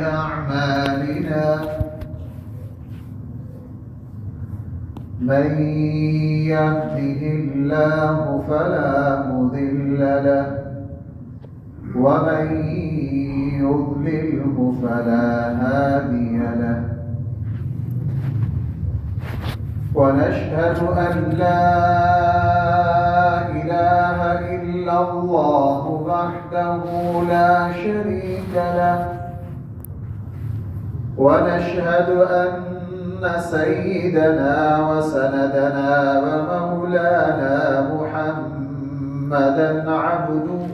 أعمالنا من يهده الله فلا مضل له ومن يضلله فلا هادي له ونشهد أن لا إله إلا الله وحده لا شريك له ونشهد أن سيدنا وسندنا ومولانا محمدا عبده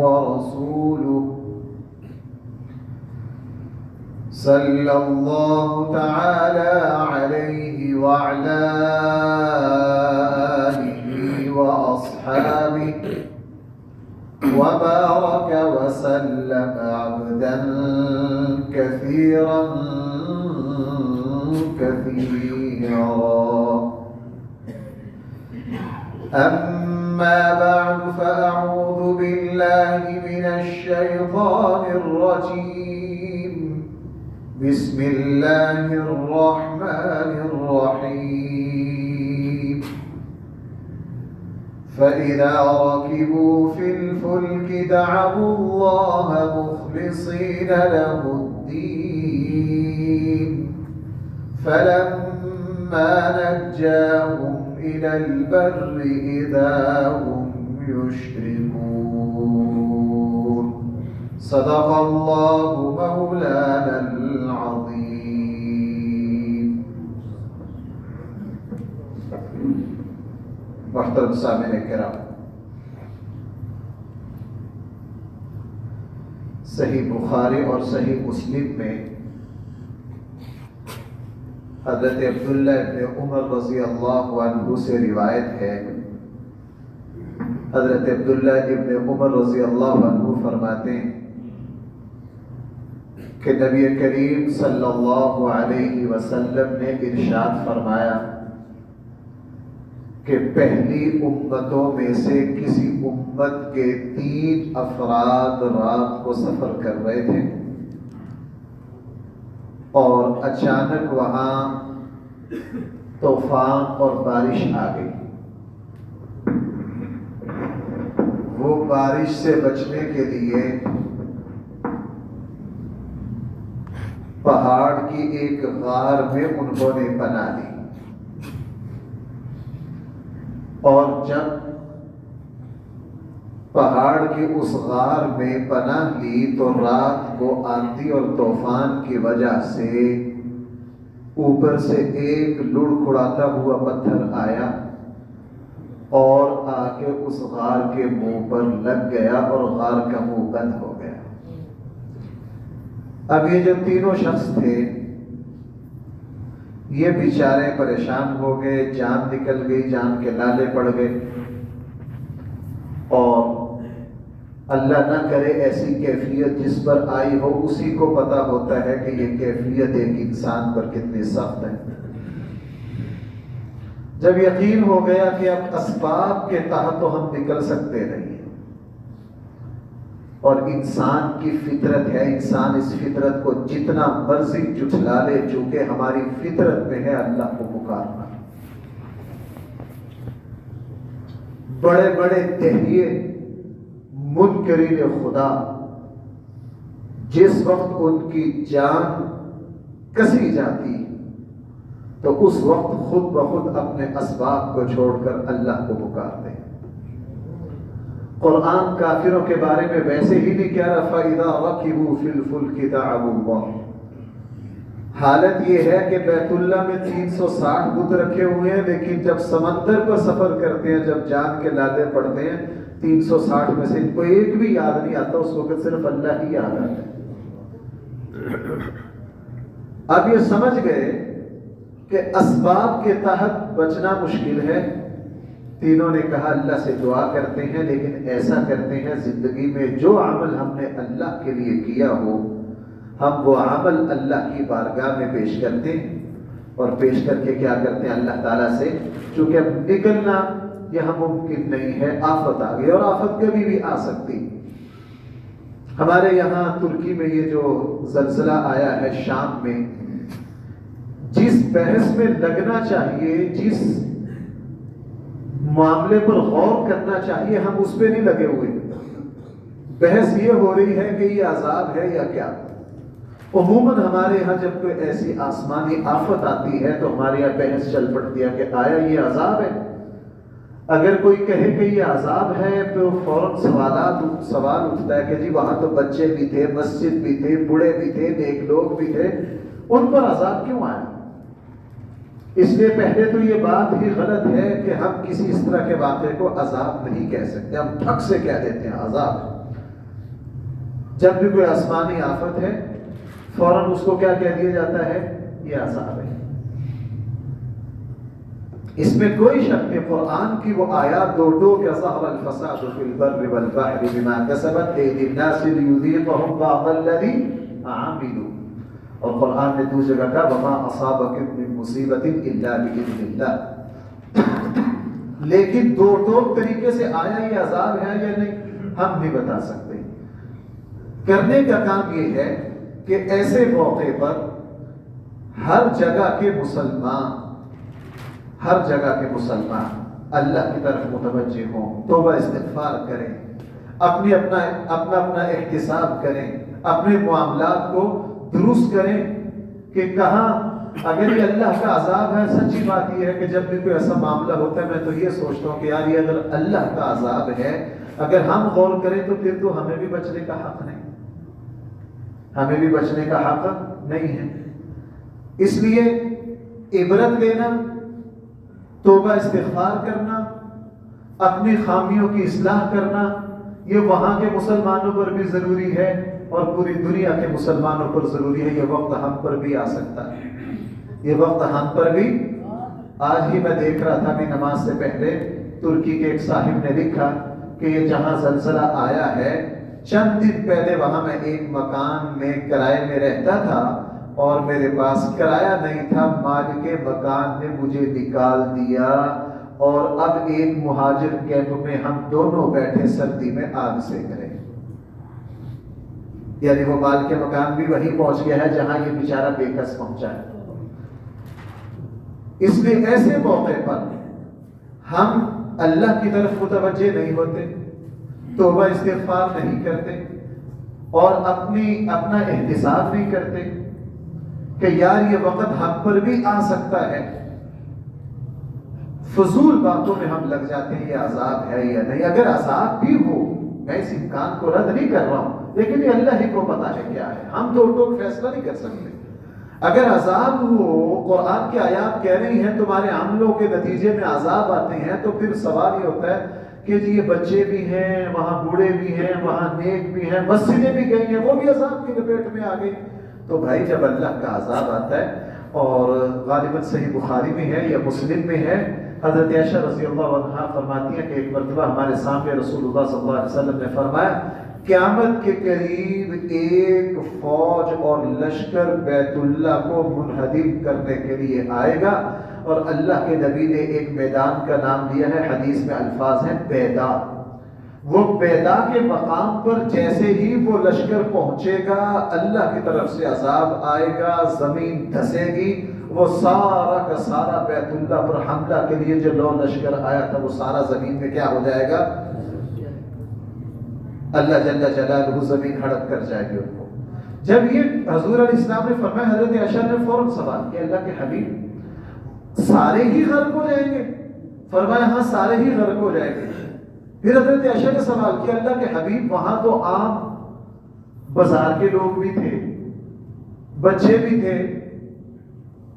ورسوله صلى الله تعالى عليه وعلى آله وأصحابه وبارك وسلم عبدا كثيرا أما بعد فأعوذ بالله من الشيطان الرجيم بسم الله الرحمن الرحيم فإذا ركبوا في الفلك دعوا الله مخلصين له الدين فلما نجاهم إلى البر إذا هم يشركون صدق الله مولانا العظيم. محترم سامعین کرام، صحیح بخاری اور صحیح مسلم میں حضرت عبداللہ ابن عمر رضی اللہ عنہ سے روایت ہے. حضرت عبداللہ ابن عمر رضی اللہ عنہ فرماتے ہیں کہ نبی کریم صلی اللہ علیہ وسلم نے ارشاد فرمایا کہ پہلی امتوں میں سے کسی امت کے 3 افراد رات کو سفر کر رہے تھے اور اچانک وہاں طوفان اور بارش آ گئی. وہ بارش سے بچنے کے لیے پہاڑ کی ایک غار میں انہوں نے پناہ لی اور جب پہاڑ کی اس غار میں پناہ لی تو رات کو آندھی اور طوفان کی وجہ سے اوپر سے ایک لڑکھڑاتا ہوا پتھر آیا اور آ کے اس غار کے منہ پر لگ گیا اور غار کا منہ بند ہو گیا. اب یہ جو تینوں شخص تھے یہ بیچارے پریشان ہو گئے، جان نکل گئی، جان کے لالے پڑ گئے. اور اللہ نہ کرے ایسی کیفیت جس پر آئی ہو اسی کو پتا ہوتا ہے کہ یہ کیفیت ایک انسان پر کتنی سخت ہے. جب یقین ہو گیا کہ اب اسباب کے تحت تو ہم نکل سکتے نہیں ہیں اور انسان کی فطرت ہے، انسان اس فطرت کو جتنا مرضی جھٹلا لے چونکہ ہماری فطرت میں ہے اللہ کو پکارنا. بڑے بڑے تہیے منکرین خدا جس وقت ان کی جان کسی جاتی تو اس وقت خود بخود اپنے اسباب کو چھوڑ کر اللہ کو پکارتے ہیں. قرآن کافروں کے بارے میں ویسے ہی نہیں کہہ رہا فَإِذَا رَكِبُوا فِي الْفُلْكِ دَعَوُا اللَّهَ. حالت یہ ہے کہ بیت اللہ میں 360 بت رکھے ہوئے ہیں لیکن جب سمندر پر سفر کرتے ہیں، جب جان کے لالے پڑتے ہیں، 360 میں سے ان کو ایک بھی یاد نہیں آتا، اس وقت صرف اللہ ہی یاد آتا ہے. اب یہ سمجھ گئے کہ اسباب کے تحت بچنا مشکل ہے. تینوں نے کہا اللہ سے دعا کرتے ہیں لیکن ایسا کرتے ہیں زندگی میں جو عمل ہم نے اللہ کے لیے کیا ہو ہم وہ عمل اللہ کی بارگاہ میں پیش کرتے ہیں اور پیش کر کے کیا کرتے ہیں اللہ تعالیٰ سے، چونکہ اب نکلنا یہاں ممکن نہیں ہے، آفت آ گئی اور آفت کبھی بھی آ سکتی. ہمارے یہاں ترکی میں یہ جو زلزلہ آیا ہے شام میں، جس بحث میں لگنا چاہیے، جس معاملے پر غور کرنا چاہیے، ہم اس پہ نہیں لگے ہوئے۔ بحث یہ ہو رہی ہے کہ یہ عذاب ہے یا کیا۔ عموماً ہمارے یہاں جب کوئی ایسی آسمانی آفت آتی ہے تو ہمارے یہاں بحث چل پڑتی ہے کہ آیا یہ عذاب ہے۔ اگر کوئی کہے کہ یہ عذاب ہے تو فوراً سوال اٹھتا ہے کہ جی وہاں تو بچے بھی تھے، مسجد بھی تھے، بوڑھے بھی تھے، نیک لوگ بھی تھے، ان پر عذاب کیوں آیا؟ اس لیے پہلے تو یہ بات ہی غلط ہے کہ ہم کسی اس طرح کے واقعے کو عذاب نہیں کہہ سکتے، ہم ٹھک سے کہہ دیتے ہیں عذاب۔ جب بھی کوئی آسمانی آفت ہے فوراً اس کو کیا کہہ دیا جاتا ہے؟ یہ عذاب ہے۔ اس میں کوئی شک نہیں، قرآن کی وہ آیات دو کہ ظہر الفساد فی البر والبحر بما کسبت ایدی الناس لیذیقہم بعض الذی عملوا، اور قرآن نے دوسری جگہ کہا وما اصابکم من مصیبت الا باذن اللہ۔ لیکن دو طریقے سے آیا یہ عذاب ہے یا نہیں ہم نہیں بتا سکتے۔ کرنے کا کام یہ ہے کہ ایسے موقع پر ہر جگہ کے مسلمان اللہ کی طرف متوجہ ہوں، توبہ استغفار کریں، اپنا احتساب کریں، اپنے معاملات کو درست کریں کہ کہاں اگر یہ اللہ کا عذاب ہے۔ سچی بات یہ ہے کہ جب بھی کوئی ایسا معاملہ ہوتا ہے میں تو یہ سوچتا ہوں کہ یار یہ اگر اللہ کا عذاب ہے، اگر ہم غور کریں تو پھر تو ہمیں بھی بچنے کا حق نہیں، ہے۔ اس لیے عبرت لینا، توبہ استغفار کرنا، اپنی خامیوں کی اصلاح کرنا، یہ وہاں کے مسلمانوں پر بھی ضروری ہے اور پوری دنیا کے مسلمانوں پر ضروری ہے۔ یہ وقت ہم پر بھی آ سکتا ہے، یہ وقت ہم پر بھی۔ آج ہی میں دیکھ رہا تھا کہ نماز سے پہلے ترکی کے ایک صاحب نے لکھا کہ یہ جہاں زلزلہ آیا ہے چند دن پہلے وہاں میں ایک مکان میں کرائے میں رہتا تھا اور میرے پاس کرایہ نہیں تھا، مالک مکان نے مجھے نکال دیا اور اب ایک مہاجر کیمپ میں ہم دونوں بیٹھے سردی میں آگ سے کریں۔ یعنی وہ مالک مکان بھی وہیں پہنچ گیا ہے جہاں یہ بیچارہ بے کس پہنچا ہے۔ اس لیے ایسے موقع پر ہم اللہ کی طرف متوجہ نہیں ہوتے، توبہ استغفار نہیں کرتے اور اپنا احتساب نہیں کرتے کہ یار یہ وقت ہم پر بھی آ سکتا ہے۔ فضول باتوں میں ہم لگ جاتے ہیں یہ عذاب ہے یا نہیں۔ اگر عذاب بھی ہو، میں اس امکان کو رد نہیں کر رہا ہوں، لیکن یہ اللہ ہی کو پتا ہے کیا ہے، ہم تو ٹوک فیصلہ نہیں کر سکتے۔ اگر عذاب ہو، قرآن کی آیات کہہ رہی ہیں تمہارے عملوں کے نتیجے میں عذاب آتے ہیں، تو پھر سوال یہ ہوتا ہے کہ جی یہ بچے بھی ہیں، وہاں بوڑھے بھی ہیں، وہاں نیک بھی ہیں، مسجدیں بھی گئی ہیں، وہ بھی عذاب کی لپیٹ میں آ گئی۔ تو بھائی جب اللہ کا عذاب آتا ہے، اور غالباً صحیح بخاری میں ہے یا مسلم میں ہے، حضرت عائشہ رضی اللہ عنہا فرماتی ہیں کہ ایک مرتبہ ہمارے سامنے رسول اللہ صلی اللہ علیہ وسلم نے فرمایا قیامت کے قریب ایک فوج اور لشکر بیت اللہ کو منہدم کرنے کے لیے آئے گا، اور اللہ کے نبی نے ایک میدان کا نام دیا ہے، حدیث میں الفاظ ہیں بیدا۔ وہ بیدا کے مقام پر جیسے ہی وہ لشکر پہنچے گا، اللہ کی طرف سے عذاب آئے گا، زمین دھسے گی، وہ سارا کا سارا بیت اللہ پر حملہ کے لیے جو لو لشکر آیا تھا وہ سارا زمین میں کیا ہو جائے گا؟ اللہ جل جلالہ زمین ہڑپ کر جائے گی ان کو۔ جب یہ حضور علیہ السلام نے فرمایا، حضرت عائشہ نے فوراً سوال کیا اللہ کے حبیب سارے ہی غرق ہو جائیں گے؟ فرمایا ہاں سارے ہی غرق ہو جائیں گے۔ پھر حضرت عائشہ نے سوال کیا اللہ کے حبیب وہاں تو عام بازار کے لوگ بھی تھے، بچے بھی تھے،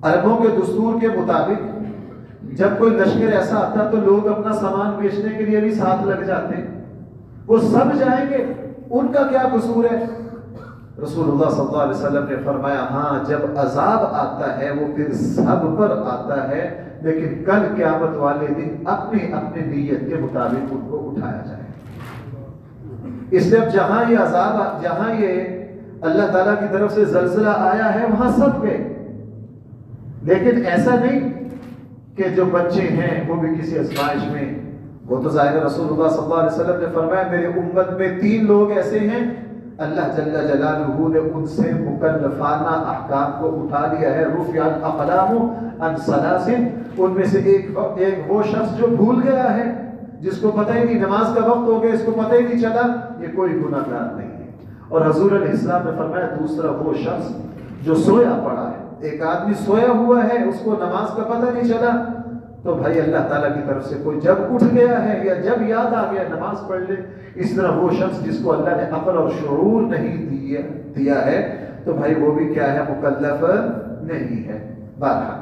عربوں کے دستور کے مطابق جب کوئی لشکر ایسا آتا تو لوگ اپنا سامان بیچنے کے لیے بھی ساتھ لگ جاتے، وہ سب جائیں گے، ان کا کیا قصور ہے؟ رسول اللہ صلی اللہ علیہ وسلم نے فرمایا ہاں جب عذاب آتا ہے وہ پھر سب پر آتا ہے، لیکن کل قیامت والے دن اپنی اپنی نیت کے مطابق ان کو اٹھایا جائے۔ اس لیے اب جہاں یہ عذاب، جہاں یہ اللہ تعالیٰ کی طرف سے زلزلہ آیا ہے وہاں سب گئے، لیکن ایسا نہیں کہ جو بچے ہیں وہ بھی کسی آزمائش میں، وہ تو ظاہر رسول اللہ صلی اللہ علیہ وسلم نے فرمایا میرے امت میں 3 لوگ ایسے ہیں اللہ جل جلالہ نے ان سے مکلفانہ احکام کو اٹھا لیا ہے. رفع الاقلام عن ثلاث، ان میں سے ایک وہ شخص جو بھول گیا ہے، جس کو پتہ ہی نہیں نماز کا وقت ہو گیا، اس کو پتہ ہی نہیں چلا، یہ کوئی گناہ گار نہیں ہے. اور حضور علیہ السلام نے فرمایا دوسرا وہ شخص جو سویا پڑا ہے. ایک آدمی سویا ہوا ہے، اس کو نماز کا پتہ نہیں چلا، تو بھائی اللہ تعالیٰ کی طرف سے کوئی جب اٹھ گیا ہے یا جب یاد آ گیا نماز پڑھ لے. اس طرح وہ شخص جس کو اللہ نے عقل اور شعور نہیں دیا ہے، تو بھائی وہ بھی کیا ہے، مکلف نہیں ہے. بہرحال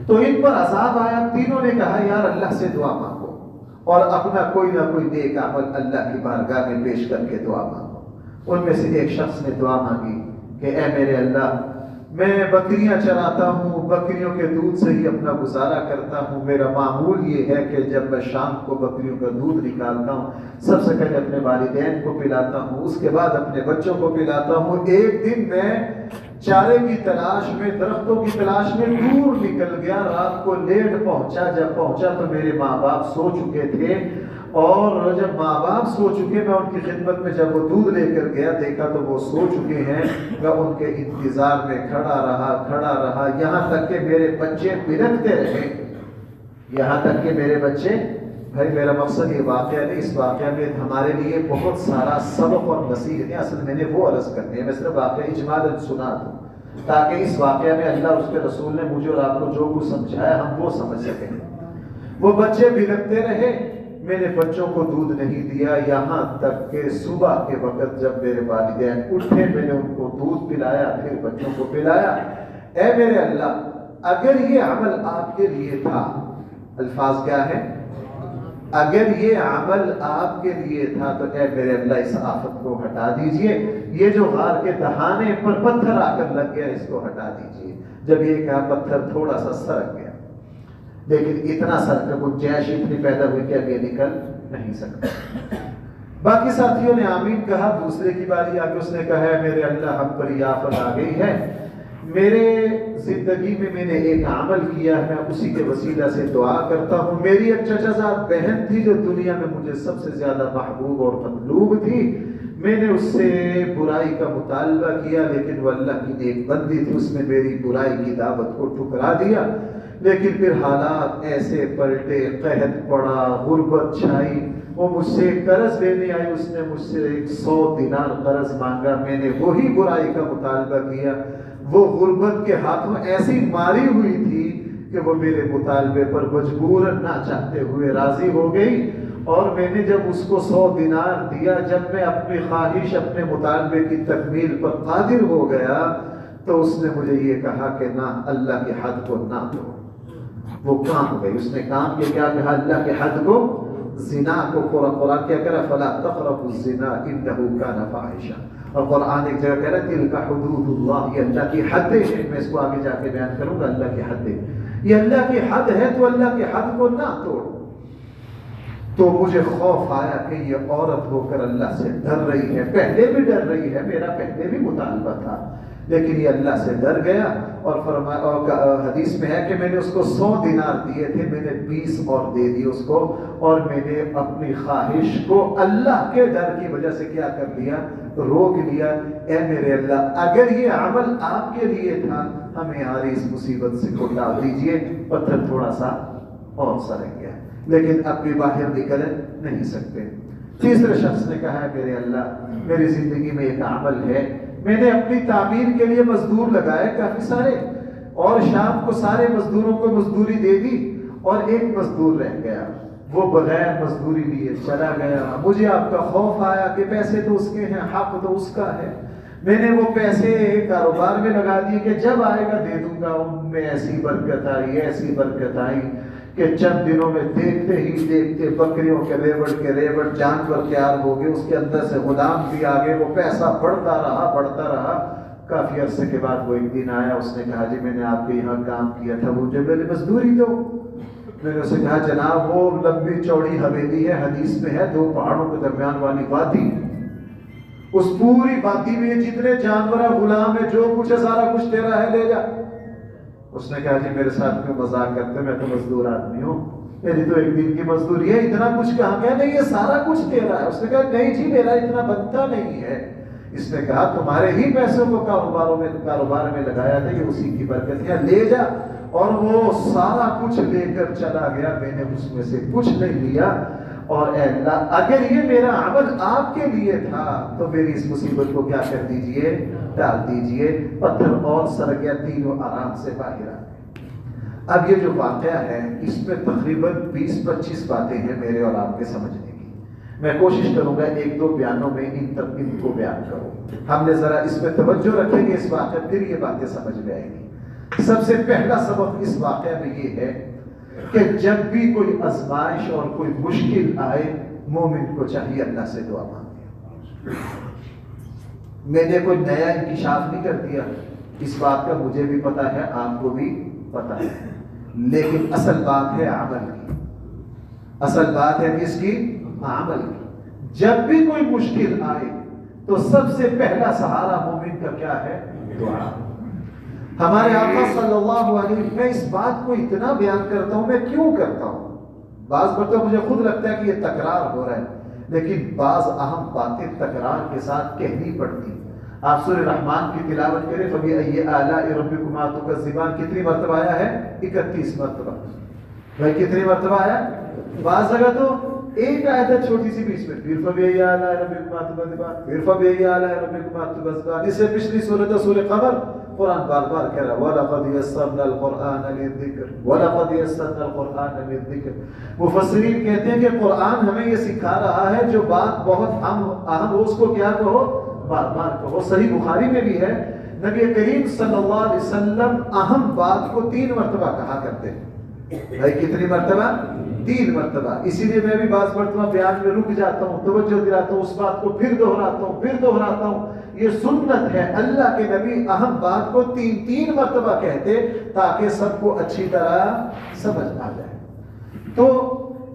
تو ان پر عذاب آیا. تینوں نے کہا یار اللہ سے دعا مانگو اور اپنا کوئی نہ کوئی نیک عمل اللہ کی بارگاہ میں پیش کر کے دعا مانگو. ان میں سے ایک شخص نے دعا مانگی کہ اے میرے اللہ، میں بکریاں چراتا ہوں، بکریوں کے دودھ سے ہی اپنا گزارا کرتا ہوں. میرا معمول یہ ہے کہ جب میں شام کو بکریوں کا دودھ نکالتا ہوں، سب سے پہلے اپنے والدین کو پلاتا ہوں، اس کے بعد اپنے بچوں کو پلاتا ہوں. ایک دن میں چارے کی تلاش میں، درختوں کی تلاش میں دور نکل گیا، رات کو لیٹ پہنچا. جب پہنچا تو میرے ماں باپ سو چکے تھے، اور جب ماں باپ سو چکے، میں ان کی خدمت میں جب وہ دودھ لے کر گیا، دیکھا تو وہ سو چکے ہیں. میں ان کے انتظار میں کھڑا رہا یہاں تک کہ میرے بچے بلکتے رہے. یہاں تک کہ میرے بچے، بھائی میرا مقصد یہ واقعہ نہیں، اس واقعہ میں ہمارے لیے بہت سارا سبق اور نصیحت ہے. اصل میں نے وہ عرض کرنی ہے، میں صرف واقعہ اجمالاً سنا دوں تاکہ اس واقعہ میں اللہ اس کے رسول نے مجھے اور آپ کو جو کچھ سمجھایا ہم وہ سمجھ سکیں. وہ بچے بلکتے رہے، میں نے بچوں کو دودھ نہیں دیا، یہاں تک کہ صبح کے وقت جب میرے والدین اٹھے، میں نے ان کو دودھ پلایا، پھر بچوں کو پلایا. اے میرے اللہ، اگر یہ عمل آپ کے لیے تھا، الفاظ کیا ہے، اگر یہ عمل آپ کے لیے تھا تو اے میرے اللہ اس آفت کو ہٹا دیجئے. یہ جو غار کے دہانے پر پتھر آ کر لگ گیا، اس کو ہٹا دیجئے. جب یہ کہا پتھر تھوڑا سا سرک گیا، لیکن اتنا سر کا گنجائش اتنی پیدا ہوئی کہ اب یہ نکل نہیں سکتا. باقی ساتھیوں نے آمین کہا. دوسرے کی باری آ کے اس نے کہا ہے میرے اللہ ہم پر یہ آفت آ گئی ہے، میرے زندگی میں نے ایک عمل کیا ہے، میں اسی کے وسیلہ سے دعا کرتا ہوں. میری ایک چچا زاد بہن تھی جو دنیا میں مجھے سب سے زیادہ محبوب اور مطلوب تھی. میں نے اس سے برائی کا مطالبہ کیا، لیکن وہ اللہ کی نیک بندی تھی، اس نے میری برائی کی دعوت کو ٹھکرا دیا. لیکن پھر حالات ایسے پلٹے، قحط پڑا، غربت چھائی. وہ مجھ سے قرض لینے آئی، اس نے مجھ سے 100 دینار قرض مانگا. میں نے وہی برائی کا مطالبہ کیا. وہ غربت کے ہاتھوں ایسی ماری ہوئی تھی کہ وہ میرے مطالبے پر مجبوراً نہ چاہتے ہوئے راضی ہو گئی. اور میں نے جب اس کو 100 دینار دیا، جب میں اپنی خواہش، اپنے مطالبے کی تکمیل پر قادر ہو گیا، تو اس نے مجھے یہ کہا کہ نہ، اللہ کی حد کو نہ توڑ. وہ کام گئی، اس نے کام کیا کہا اللہ کے حد کو، زنا کو. قرآن کیا کہہ رہا، فلا تقربوا الزنا انه كان فاحشا. اور قرآن ایک جگہ کہہ رہا ہے تلک حدود اللہ، یہ اللہ کی حدیں ہیں. میں اس کو آگے جا کے بیان کروں گا. اللہ کی حدیں، یہ اللہ کی حد ہے، تو اللہ کی حد کو نہ توڑ. تو مجھے خوف آیا کہ یہ عورت ہو کر اللہ سے ڈر رہی ہے. پہلے بھی ڈر رہی ہے، میرا پہلے بھی مطالبہ تھا، لیکن یہ اللہ سے ڈر گیا. اور حدیث میں ہے کہ میں نے اس کو 100 دینار دیے تھے، میں نے 20 اور دے دی اس کو. اور میں نے اپنی خواہش کو اللہ کے ڈر کی وجہ سے کیا کر لیا، روک لیا. اے میرے اللہ، اگر یہ عمل آپ کے لیے تھا، ہمیں ہماری اس مصیبت سے کو ڈال دیجئے. پتھر تھوڑا سا اور سرک گیا، لیکن اب بھی باہر نکل نہیں سکتے. تیسرے شخص نے کہا میرے اللہ، میری زندگی میں ایک عمل ہے، میں نے اپنی تعمیر کے لیے مزدور لگائے کافی سارے، اور شام کو سارے مزدوروں کو مزدوری دے دی، اور ایک مزدور رہ گیا، وہ بغیر مزدوری لیے چلا گیا. مجھے آپ کا خوف آیا کہ پیسے تو اس کے ہیں، حق تو اس کا ہے. میں نے وہ پیسے کاروبار میں لگا دیے کہ جب آئے گا دے دوں گا. ان میں ایسی برکت آئی، ایسی برکت آئی کہ چند دنوں میں دیکھتے ہی دیکھتے بکریوں کے ریوڑ جانور تیار ہو گئے، اس کے اندر سے غلام بھی آ گئے. وہ پیسہ بڑھتا رہا. کافی عرصے کے بعد وہ ایک دن آیا، اس نے کہا جی میں نے آپ کے یہاں کام کیا تھا، مجھے میری مزدوری دو. میں نے اسے کہا جناب وہ لمبی چوڑی حویلی ہے، حدیث میں ہے 2 پہاڑوں کے درمیان والی وادی، اس پوری وادی میں جتنے جانور غلام ہے، جو کچھ ہے سارا کچھ تیرا ہے، لے جا. اس نے کہا جی میرے ساتھ کیوں مذاق کرتے، میں تو مزدور آدمی ہوں. میری تو ایک دن کی مزدوری ہے، اتنا کچھ کہاں گیا؟ نہیں یہ سارا کچھ تیرا ہے۔ اس نے کہا نہیں جی میرا اتنا بنتا نہیں ہے۔ اس نے کہا تمہارے ہی پیسوں کو کاروبار میں لگایا تھا، یہ اسی کی برکت ہے، لے جا۔ اور وہ سارا کچھ لے کر چلا گیا، میں نے اس میں سے کچھ نہیں لیا۔ اور اے اللہ اگر یہ میرا عمل آپ کے لیے تھا تو میری اس مصیبت کو کیا کر دیجئے، ڈال دیجئے۔ پتھر اور سر گیا، تینوں آرام سے باہر آ گئے۔ اب یہ جو واقعہ ہے اس میں تقریباً 20-25 باتیں ہیں میرے اور آپ کے سمجھنے کی۔ میں کوشش کروں گا ایک دو بیانوں میں ان کو بیان کروں۔ ہم نے ذرا اس میں توجہ رکھیں گے، اس واقعے پھر یہ باتیں سمجھ میں آئیں گی۔ سب سے پہلا سبق اس واقعے میں یہ ہے کہ جب بھی کوئی آزمائش اور کوئی مشکل آئے، مومن کو چاہیے اللہ سے دعا مانگے۔ میں نے کوئی نیا انکشاف نہیں کر دیا، اس بات کا مجھے بھی پتا ہے، آپ کو بھی پتا ہے، لیکن اصل بات ہے عمل کی۔ اصل بات ہے کس کی؟ عمل کی۔ جب بھی کوئی مشکل آئے تو سب سے پہلا سہارا مومن کا کیا ہے؟ دعا۔ ہمارے آقا صلی اللہ علیہ وسلم، میں اس بات کو اتنا بیان کرتا ہوں، میں کیوں کرتا ہوں؟ بعض مرتبہ مجھے خود لگتا ہے کہ یہ تکرار ہو رہا ہے، لیکن بعض اہم باتیں تکرار کے ساتھ کہنی پڑتی۔ آپ سورہ رحمان کی تلاوت کریں، فَبِأَيِّ آلَاءِ رَبِّكُمَا تُكَذِّبَانِ، کتنی مرتبہ آیا ہے؟ 31 مرتبہ۔ بھائی کتنی مرتبہ آیا؟ بعض جگہ تو ایک آیت ہے چھوٹی سی بیچ میں، پھر فَبِأَيِّ آلَاءِ رَبِّكُمَا تُكَذِّبَانِ، پھر فَبِأَيِّ آلَاءِ رَبِّكُمَا تُكَذِّبَانِ۔ اس سے پچھلی سورۃ سورہ قمر، قرآن بار بار کہہ رہا ہے وَلَقَدْ يَسَّرْنَا الْقُرْآنَ لِلذِّكْرِ وَلَقَدْ يَسَّرْنَا الْقُرْآنَ لِلذِّكْرِ۔ مفسرین کہتے ہیں کہ قرآن ہمیں یہ سکھا رہا ہے جو بات بہت اہم ہو اس کو کیا کہو؟ بار بار کہو۔ صحیح بخاری میں بھی ہے، نبی کریم صلی اللہ علیہ وسلم اہم بات کو 3 مرتبہ کہا کرتے ہیں۔ بھائی کتنی مرتبہ؟ 3 مرتبہ۔ اسی لیے میں بھی بعض مرتبہ بیان میں رک جاتا ہوں، توجہ دلاتا ہوں، اس بات کو پھر دہراتا ہوں۔ یہ سنت ہے، اللہ کے نبی اہم بات کو 3 مرتبہ کہتے تاکہ سب کو اچھی طرح سمجھ آ جائے۔ تو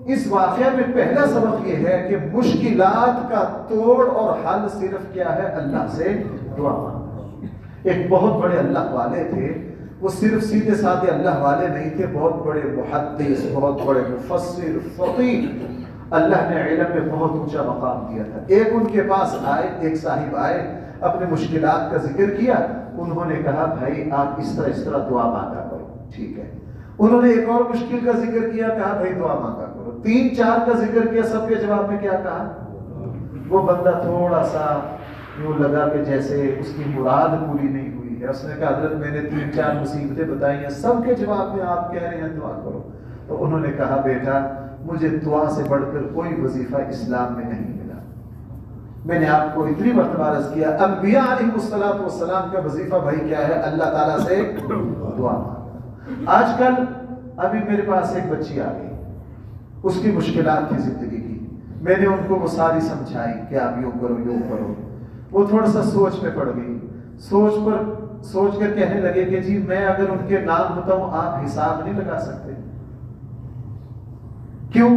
اس واقعہ میں پہلا سبق یہ ہے کہ مشکلات کا توڑ اور حل صرف کیا ہے؟ اللہ سے دعا مانگنا۔ ایک بہت بڑے اللہ والے تھے، وہ صرف سیدھے سادھے اللہ والے نہیں تھے، بہت بڑے محدث، بہت بڑے مفسر، فقیہ، اللہ نے علم میں بہت اونچا مقام دیا تھا۔ ایک ان کے پاس آئے، ایک صاحب آئے، اپنے مشکلات کا ذکر کیا۔ انہوں نے کہا بھائی آپ اس طرح دعا مانگا کرو، ٹھیک ہے۔ انہوں نے ایک اور مشکل کا ذکر کیا، کہا بھائی دعا مانگا کرو۔ 3-4 کا ذکر کیا، سب کے جواب میں کیا کہا؟ وہ بندہ تھوڑا سا یوں لگا کہ جیسے اس کی مراد پوری نہیں ہوئی ہے۔ اس نے کہا حضرت میں نے 3-4 مصیبتیں بتائی ہیں، سب کے جواب میں آپ کہہ رہے ہیں دعا کرو۔ تو انہوں نے کہا بیٹا مجھے دعا سے بڑھ کر کوئی وظیفہ اسلام میں نہیں ملا۔ میں نے آپ کو اتنی مرتبہ عرض کیا، انبیاء علیہ السلام کا وظیفہ بھائی کیا ہے؟ اللہ تعالیٰ سے دعا مانگنا۔ آج کل ابھی میرے پاس ایک بچی آ گئی، اس کی مشکلات تھی زندگی کی، میں نے ان کو وہ ساری سمجھائی کہ آپ یوں کرو یوں کرو۔ وہ تھوڑا سا سوچ میں پڑ گئی، سوچ کر کہنے لگے کہ جی میں اگر ان کے نام بتاؤں آپ حساب نہیں لگا سکتے۔ کیوں؟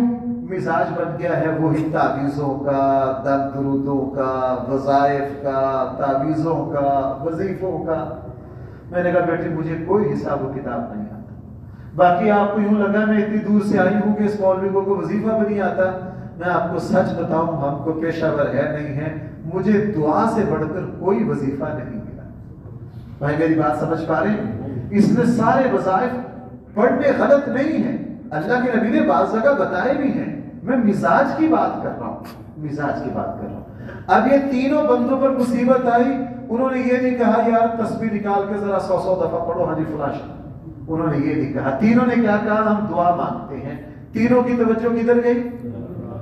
مزاج بن گیا ہے وہی تعویذوں کا، درودوں کا، وظائف کا، تعویذوں کا، وظیفوں کا۔ میں نے کہا بیٹی مجھے کوئی حساب و کتاب نہیں آتا، باقی آپ کو یوں لگا میں اتنی دور سے آئی ہوں کہ اس مولوی کو کوئی وظیفہ بھی نہیں آتا۔ میں آپ کو سچ بتاؤں ہم کو پیشہ ور ہے نہیں ہے، مجھے دعا سے بڑھ کر کوئی وظیفہ نہیں ملا۔ بھائی میری بات سمجھ پا رہے ہیں؟ اس میں سارے وظائف پڑھنے غلط نہیں ہیں، اللہ کے نبی نے بعض جگہ بتائے بھی ہیں، میں مزاج کی بات کر رہا ہوں۔ اب یہ تینوں بندوں پر مصیبت آئی، انہوں نے یہ نہیں کہا یار تسبیح نکال کے ذرا 100 دفعہ پڑھو ہاں جی فلاش، انہوں نے یہ نہیں کہا۔ تینوں نے کیا کہا؟ ہم دعا مانگتے ہیں۔ تینوں کی توجہ کدھر گئی؟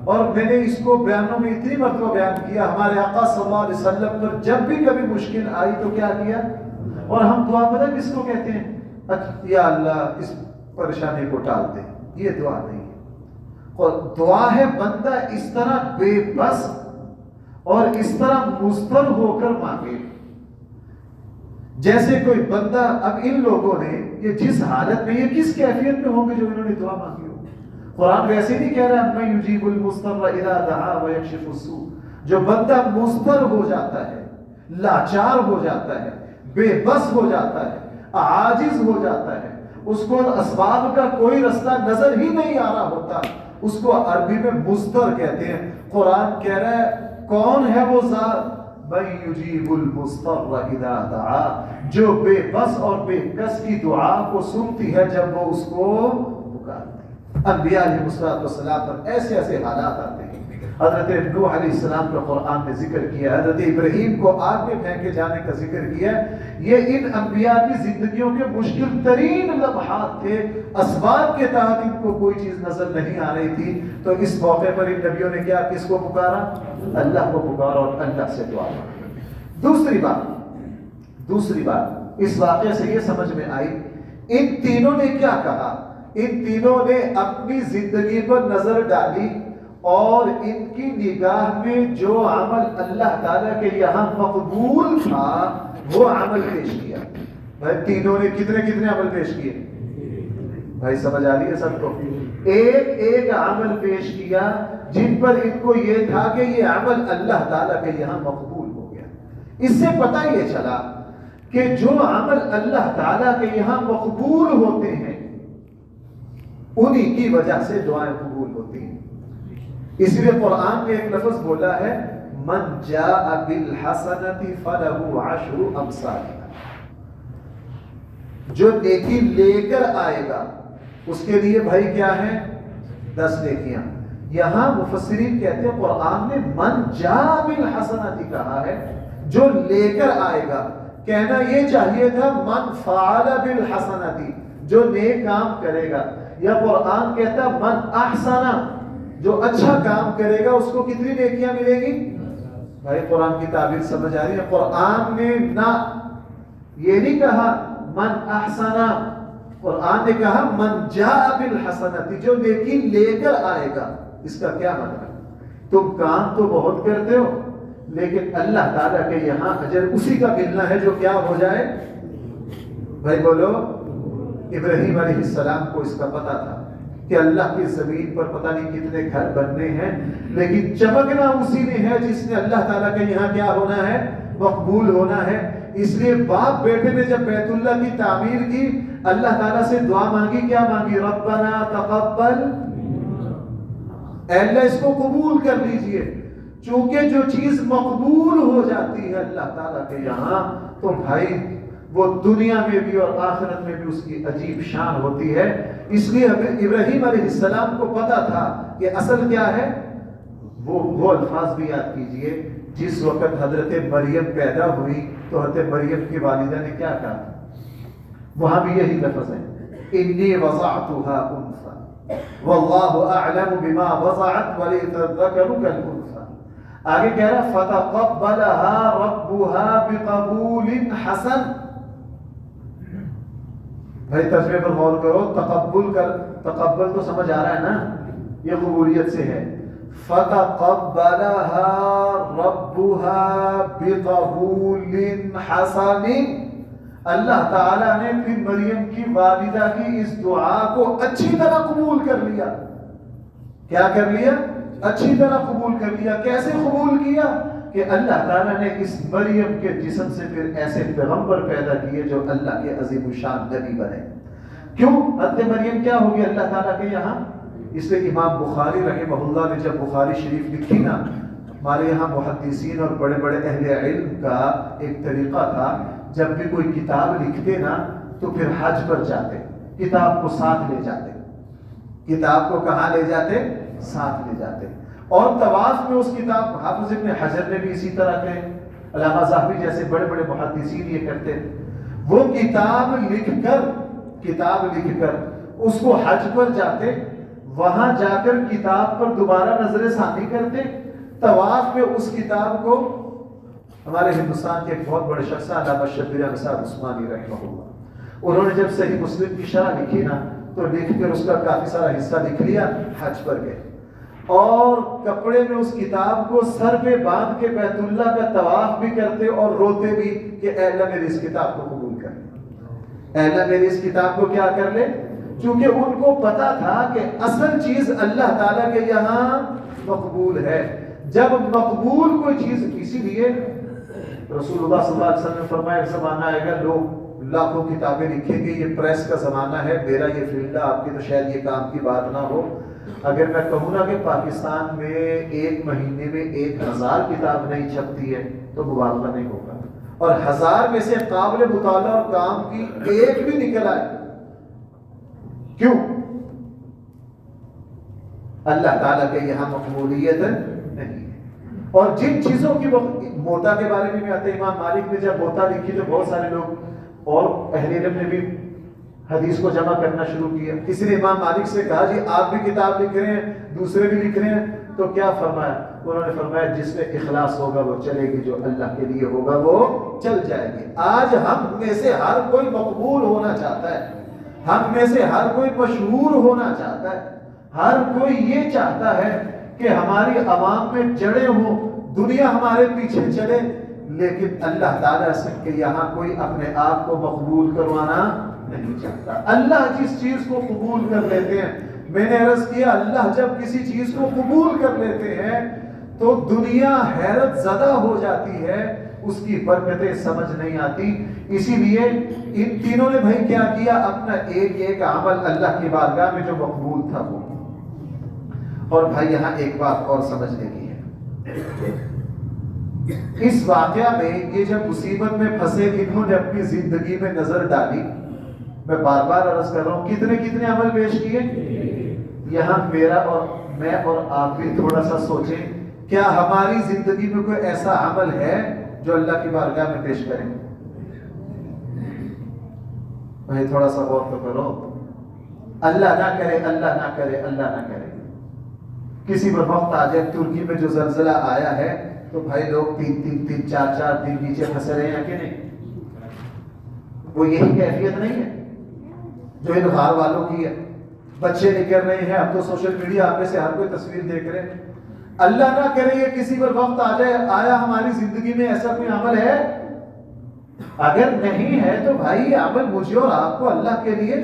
اور میں نے اس کو بیانوں میں اتنی مرتبہ بیان کیا، ہمارے آقا صلی اللہ علیہ وسلم پر جب بھی کبھی مشکل آئی تو کیا کیا؟ اور ہم دعا پتہ کس کو کہتے ہیں؟ یا اللہ اس پریشانی کو ٹال دے، یہ دعا نہیں ہے۔ اور دعا ہے بندہ اس طرح بے بس اور اس طرح مضطر ہو کر مانگے جیسے کوئی بندہ، اب ان لوگوں نے یہ جس حالت میں، یہ کس کیفیت میں ہوں گے جو انہوں نے دعا مانگی ہو؟ قرآن ویسے نہیں کہہ رہا میں یجیب المضطر اذا دعا ویکشف السوء۔ جو بندہ مضطر ہو جاتا ہے، لاچار ہو جاتا ہے، بے بس ہو جاتا ہے، عاجز ہو جاتا ہے، اس کو اسباب کا کوئی رستہ نظر ہی نہیں آ رہا ہوتا، اس کو عربی میں مضطر کہتے ہیں۔ قرآن کہہ رہا ہے کون ہے وہ ذات، من یجیب المضطر اذا دعا، جو بے بس اور بے کس کی دعا کو سنتی ہے جب وہ اس کو پکارتی ہے۔ انبیاء علیہ السلام پر ایسے ایسے حالات آتے ہیں۔ حضرت نوح علیہ السلام کا قرآن نے ذکر کیا، حضرت ابراہیم کو آگ میں پھینکے جانے کا ذکر کیا۔ یہ ان انبیاء کی زندگیوں کے مشکل ترین لمحات تھے، اسباب کے تحت ان کو کوئی چیز نظر نہیں آ رہی تھی، تو اس موقع پر ان نبیوں نے کیا، کس کو پکارا؟ اللہ کو پکارا اور اللہ سے دعا مانگی۔ دوسری بات اس واقعے سے یہ سمجھ میں آئی، ان تینوں نے کیا کہا؟ ان تینوں نے اپنی زندگی پر نظر ڈالی اور ان کی نگاہ میں جو عمل اللہ تعالیٰ کے یہاں مقبول تھا وہ عمل پیش کیا۔ بھائی تینوں نے کتنے عمل پیش کیے؟ بھائی سمجھ آ رہی ہے سب کو؟ ایک عمل پیش کیا جن پر ان کو یہ تھا کہ یہ عمل اللہ تعالیٰ کے یہاں مقبول ہو گیا۔ اس سے پتہ یہ چلا کہ جو عمل اللہ تعالیٰ کے یہاں مقبول ہوتے ہیں انہی کی وجہ سے دعائیں قبول ہوتی ہیں۔ اس لیے قرآن میں ایک لفظ بولا ہے، من جاء بالحسنۃ فلہ عشر امثالها، جو نیکی لے کر آئے گا اس کے لیے بھائی کیا ہے؟ 10 نیکیاں۔ یہاں مفسرین کہتے ہیں قرآن نے من جاء بالحسنۃ کہا ہے، جو لے کر آئے گا، کہنا یہ چاہیے تھا من فعل بالحسنۃ، جو نیک کام کرے گا، یا قرآن کہتا من احسن، جو اچھا کام کرے گا اس کو کتنی نیکیاں ملیں گی؟ بھائی قرآن کی تعبیر سمجھ آ رہی ہے؟ قرآن نے نہ یہ نہیں کہا من احسن، قرآن نے کہا من جاء بالحسنۃ، جو نیکی لے کر آئے گا۔ اس کا کیا مطلب؟ تم کام تو بہت کرتے ہو لیکن اللہ تعالیٰ کے یہاں اجر اسی کا ملنا ہے جو کیا ہو جائے؟ بھائی بولو، ابراہیم علیہ السلام کو اس کا پتا تھا کہ اللہ کی زمین پر پتہ نہیں کتنے گھر بننے ہیں، لیکن چمکنا اسی نے ہے جس نے اللہ تعالیٰ کے یہاں کیا ہونا ہے؟ مقبول ہونا ہے۔ اس لیے باپ بیٹے نے جب بیت اللہ کی تعمیر کی، اللہ تعالیٰ سے دعا مانگی، کیا مانگی؟ ربنا تقبل، اے اللہ اس کو قبول کر لیجئے۔ چونکہ جو چیز مقبول ہو جاتی ہے اللہ تعالیٰ کے یہاں تو بھائی وہ دنیا میں بھی اور آخرت میں بھی اس کی عجیب شان ہوتی ہے۔ اس لیے ابراہیم علیہ السلام کو پتا تھا کہ اصل کیا ہے۔ وہ الفاظ بھی یاد کیجئے، جس وقت حضرت مریم پیدا ہوئی تو حضرت مریم کی والدہ نے کیا کہا؟ وہاں بھی یہی لفظ ہے، انی وضعتها انثى واللہ اعلم بما وضعت وليس الذکر كالانثى۔ آگے کہہ رہا فتقبلها ربها بقبول حسن۔ بھائی ترجمے پر غور کرو، تقبل تو سمجھ آ رہا ہے نا، یہ قبولیت سے ہے۔ فتقبلها ربها بقبول حسن، اللہ تعالیٰ نے پھر مریم کی والدہ کی اس دعا کو اچھی طرح قبول کر لیا۔ کیا کر لیا؟ اچھی طرح قبول کر لیا۔ کیسے قبول کیا؟ کہ اللہ تعالیٰ نے اس مریم کے جسم سے پھر ایسے پیغمبر پیدا کیے جو اللہ کے عظیم الشان نبی بنے۔ کیوں؟ حضرت مریم کیا ہوگی اللہ تعالیٰ کے یہاں؟ اس لیے امام بخاری رحمہ اللہ نے جب بخاری شریف لکھی نا، ہمارے یہاں محدثین اور بڑے بڑے اہل علم کا ایک طریقہ تھا، جب بھی کوئی کتاب لکھتے نا تو پھر حج پر جاتے، کتاب کو ساتھ لے جاتے۔ کتاب کو کہاں لے جاتے؟ ساتھ لے جاتے۔ اور طواف میں اس کتاب، حافظ ابن حجر نے بھی اسی طرح کے، علامہ ذہبی جیسے بڑے بڑے محدثین یہ کرتے، وہ کتاب لکھ کر اس کو حج پر جاتے، وہاں جا کر کتاب پر دوبارہ نظر ثانی کرتے، طواف میں اس کتاب کو، ہمارے ہندوستان کے ایک بہت بڑے شخص علامہ شبیر نثار عثمانی رحمہ اللہ، انہوں نے جب صحیح مسلم کی شرح لکھی نا تو لکھ کر اس کا کافی سارا حصہ لکھ لیا، حج پر گئے اور کپڑے میں اس کتاب کو سر پہ باندھ کے بیت اللہ کا طواف بھی کرتے اور روتے بھی کہ اے اللہ میری اس کتاب کو قبول کر، اے اللہ میری اس کتاب کو کیا کر لے۔ چونکہ ان کو پتا تھا کہ اصل چیز اللہ تعالیٰ کے یہاں مقبول ہے۔ جب مقبول کوئی چیز، اسی لیے رسول اللہ صلی اللہ علیہ وسلم نے فرمایا ایک زمانہ آئے گا لوگ لاکھوں کتابیں لکھیں گے، یہ پریس کا زمانہ ہے، میرا یہ فیلڈ ہے، آپ کی تو شاید یہ کام کی بات نہ ہو۔ اگر میں کہوں نا کہ پاکستان میں ایک مہینے میں 1000 کتاب نہیں چھپتی ہے تو مبالغہ نہیں ہوگا، اور 1000 میں سے قابل مطالعہ اور کام کی ایک بھی نکل آئے، کیوں؟ اللہ تعالیٰ کے یہاں مقبولیت نہیں ہے۔ اور جن چیزوں کی موتا کے بارے میں آتے ہیں، امام مالک نے جب موتا لکھی تو بہت سارے لوگ اور اہل علم نے بھی حدیث کو جمع کرنا شروع کیا۔ کسی نے امام مالک سے کہا جی آپ بھی کتاب لکھ رہے ہیں، دوسرے بھی لکھ رہے ہیں، تو کیا فرمایا؟ انہوں نے فرمایا جس میں اخلاص ہوگا وہ چلے گی، جو اللہ کے لیے ہوگا وہ چل جائے گی۔ آج ہم میں سے ہر کوئی مقبول ہونا چاہتا ہے، ہم میں سے ہر کوئی مشہور ہونا چاہتا ہے، ہر کوئی یہ چاہتا ہے کہ ہماری عوام میں جڑیں ہوں، دنیا ہمارے پیچھے چلے، لیکن اللہ تعالیٰ سے کہ یہاں کوئی اپنے آپ کو مقبول کروانا نہیں چاہتا۔ اللہ جس چیز کو قبول کر لیتے ہیں، میں نے عرض کیا اللہ جب کسی چیز کو قبول کر لیتے ہیں تو دنیا حیرت زدہ ہو جاتی ہے، اس کی برکتیں سمجھ نہیں آتی۔ اسی لیے ان تینوں نے بھائی کیا کیا؟ اپنا ایک ایک عمل اللہ کی بارگاہ میں جو مقبول تھا وہ۔ اور بھائی یہاں ایک بات اور سمجھنے کی ہے، اس واقعہ میں یہ جب مصیبت میں پھنسے انہوں نے اپنی زندگی میں نظر ڈالی، میں بار بار عرض کر رہا ہوں کتنے عمل پیش کیے۔ یہاں میرا اور میں اور آپ بھی تھوڑا سا سوچیں، کیا ہماری زندگی میں کوئی ایسا عمل ہے جو اللہ کی بارگاہ میں پیش کریں؟ بھائی تھوڑا سا غور تو کرو، اللہ نہ کرے، اللہ نہ کرے، اللہ نہ کرے کسی پر وقت آ جائے، ترکی میں جو زلزلہ آیا ہے تو بھائی لوگ 3 4 دن نیچے پھنسے رہے ہیں کہ نہیں؟ وہ یہی کیفیت نہیں ہے جو ان غار والوں کی ہے؟ بچے نکل رہے ہیں، اب تو سوشل میڈیا آپ میں سے ہر کوئی تصویر دیکھ رہے ہیں۔ اللہ نہ کرے یہ کسی پر وقت آ جائے، آیا ہماری زندگی میں ایسا کوئی عمل ہے؟ اگر نہیں ہے تو بھائی یہ عمل مجھے اور آپ کو اللہ کے لیے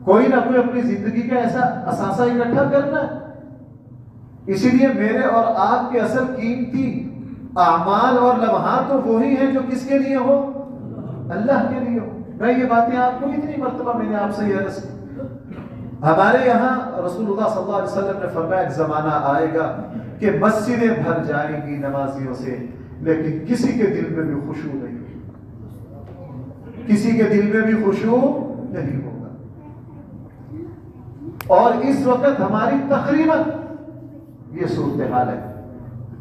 کوئی نہ کوئی اپنی زندگی کا ایسا اثاثہ اکٹھا کرنا ہے۔ اسی لیے میرے اور آپ کے اصل قیمتی اعمال اور لمحات تو وہی ہیں جو کس کے لیے ہو؟ اللہ کے لیے ہو۔ میں یہ باتیں آپ کو اتنی مرتبہ میں نے آپ سے یہ عرض کی، ہمارے یہاں رسول اللہ صلی اللہ علیہ وسلم نے فرمایا ایک زمانہ آئے گا کہ مسجدیں بھر جائیں گی نمازیوں سے، لیکن کسی کے دل میں بھی خشوع نہیں ہوگی، کسی کے دل میں بھی خشوع نہیں ہوگا۔ اور اس وقت ہماری تقریباً یہ صورتحال ہے۔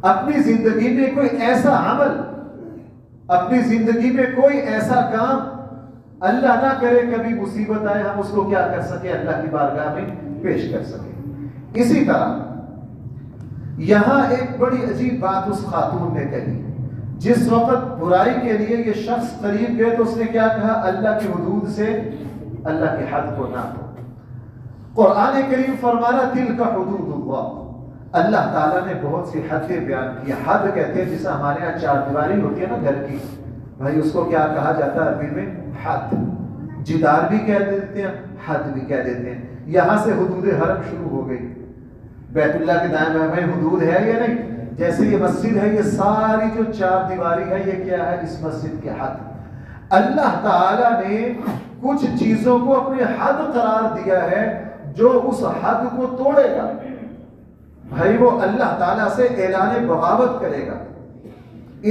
اپنی زندگی میں کوئی ایسا عمل، اپنی زندگی میں کوئی ایسا کام، اللہ نہ کرے کبھی مصیبت آئے ہم اس کو کیا کر سکے؟ اللہ کی بارگاہ میں پیش کر سکے۔ اسی طرح یہاں ایک بڑی عجیب بات اس خاتون نے کہی، جس وقت برائی کے لیے یہ شخص قریب گئے تو اس نے کیا کہا؟ اللہ کی حدود سے، اللہ کی حد کو نہ ہو۔ قرآن کریم فرمانا تلک حدود اللہ، اللہ تعالیٰ نے بہت سی حدیں بیان کی۔ حد کہتے ہیں جسے ہمارے یہاں 4 دیواری ہوتی ہے نا گھر کی، بھائی اس کو کیا کہا جاتا ہے عربی میں؟ حد۔ جدار بھی کہہ دیتے ہیں، حد بھی کہہ دیتے ہیں۔ یہاں سے حدود حرم شروع ہو گئی، بیت اللہ کے دائیں بائیں حدود ہے یا نہیں؟ جیسے یہ مسجد ہے، یہ ساری جو 4 دیواری ہے یہ کیا ہے؟ اس مسجد کی حد۔ اللہ تعالیٰ نے کچھ چیزوں کو اپنی حد قرار دیا ہے، جو اس حد کو توڑے گا بھائی وہ اللہ تعالیٰ سے اعلان بغاوت کرے گا۔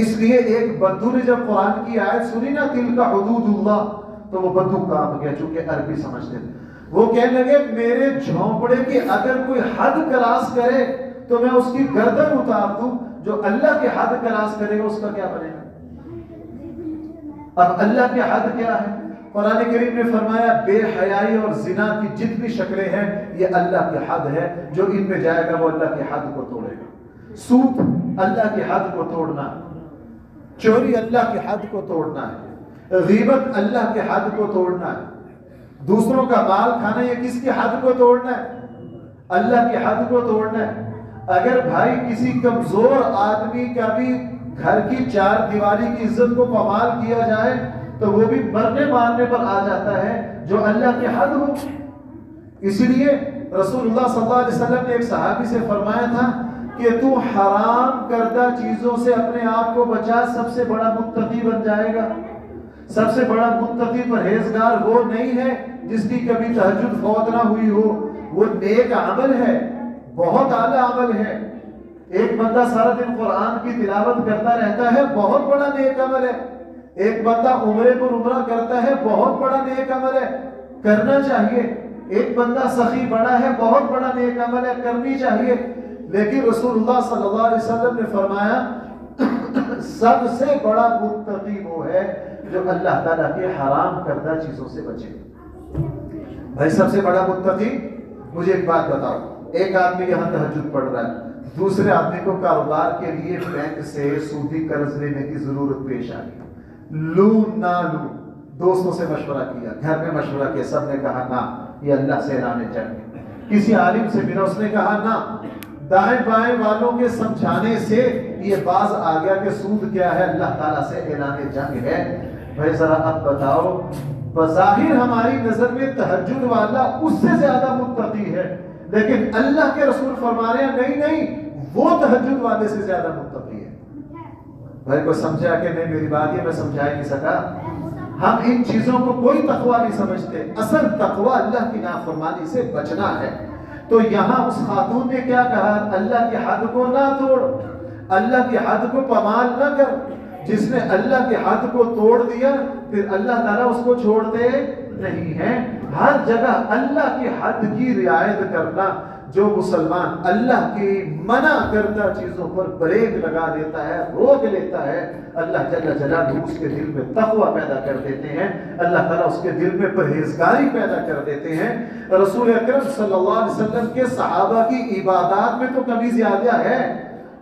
اس لیے ایک بدو نے جب قرآن کی آیت سنی نا تلک حدود اللہ، تو وہ بدو کام گیا، چونکہ عربی سمجھتے تھے۔ وہ کہنے لگے میرے جھونپڑے کی اگر کوئی حد کراس کرے تو میں اس کی گردن اتار دوں، جو اللہ کی حد کراس کرے گا اس کا کیا بنے گا؟ اب اللہ کی حد کیا ہے؟ قرآن کریم نے فرمایا بے حیائی اور زنا کی جتنی شکلیں ہیں یہ اللہ کی حد ہے، جو ان میں جائے گا وہ اللہ کی حد کو توڑے گا۔ سود اللہ کی حد کو توڑنا ہے، چوری اللہ کی حد کو توڑنا ہے، غیبت اللہ کی حد کو توڑنا ہے، دوسروں کا مال کھانا یہ کس کی حد کو توڑنا ہے؟ اللہ کی حد کو توڑنا ہے۔ اگر بھائی کسی کمزور آدمی کا بھی گھر کی 4 دیواری کی عزت کو پامال کیا جائے تو وہ بھی مرنے مارنے پر آ جاتا ہے، جو اللہ کی حد ہو۔ اسی لیے رسول اللہ صلی اللہ علیہ وسلم نے ایک صحابی سے فرمایا تھا کہ تو حرام کردہ چیزوں سے اپنے آپ کو بچا، سب سے بڑا متقی بن جائے گا۔ سب سے بڑا متقی پرہیزگار وہ نہیں ہے جس کی کبھی تہجد فوت نہ ہوئی ہو، وہ نیک عمل ہے، بہت اعلیٰ عمل ہے۔ ایک بندہ سارا دن قرآن کی تلاوت کرتا رہتا ہے، بہت بڑا نیک عمل ہے۔ ایک بندہ عمرے پر عمرہ کرتا ہے، بہت بڑا نیک عمل ہے، کرنا چاہیے۔ ایک بندہ سخی بڑا ہے، بہت بڑا نیک عمل ہے، کرنی چاہیے۔ لیکن رسول اللہ صلی اللہ علیہ وسلم نے فرمایا سب سے بڑا متقی وہ ہے جو اللہ تعالیٰ کے حرام کردہ چیزوں سے بچے۔ بھائی سب سے بڑا متقی، مجھے ایک بات بتاؤ، ایک آدمی یہاں تہجد پڑھ رہا ہے، دوسرے آدمی کو کاروبار کے لیے بینک سے سودی قرض لینے کی ضرورت پیش آ گئی، لوں نہ لوں، دوستوں سے مشورہ کیا، گھر میں مشورہ کیا، سب نے کہا نہ، یہ اللہ سے اعلان جنگ ہے۔ کسی عالم سے ملا، اس نے کہا نہ، دائیں بائیں والوں کے سمجھانے سے یہ باز آ گیا کہ سود کیا ہے، اللہ تعالیٰ سے اعلان جنگ ہے۔ بھائی ذرا اب بتاؤ، بظاہر ہماری نظر میں تہجد والا اس سے زیادہ متقی ہے، لیکن اللہ کے رسول فرما رہے ہیں نہیں نہیں، وہ تہجد والے سے زیادہ متقی ہے۔ بھائی کو سمجھا کہ نہیں میری بات یہ میں سمجھا ہی نہیں سکا؟ ہم ان چیزوں کو کوئی تقویٰ نہیں سمجھتے، اصل تقویٰ اللہ کی نافرمانی سے بچنا ہے۔ تو یہاں اس خاتون نے کیا کہا؟ اللہ کی حد کو نہ توڑ، اللہ کی حد کو پامال نہ کر۔ جس نے اللہ کی حد کو توڑ دیا پھر اللہ تعالیٰ اس کو چھوڑتے نہیں ہیں۔ ہر جگہ اللہ کی حد کی رعایت کرنا، جو مسلمان اللہ کی منع کردہ چیزوں پر بریک لگا دیتا ہے، روک لیتا ہے، اللہ جل جلالہ اس کے دل میں تقویٰ پیدا کر دیتے ہیں، اللہ تعالیٰ اس کے دل میں پرہیزگاری پیدا کر دیتے ہیں۔ رسول اکرم صلی اللہ علیہ وسلم کے صحابہ کی عبادات میں تو کمی زیادہ ہے،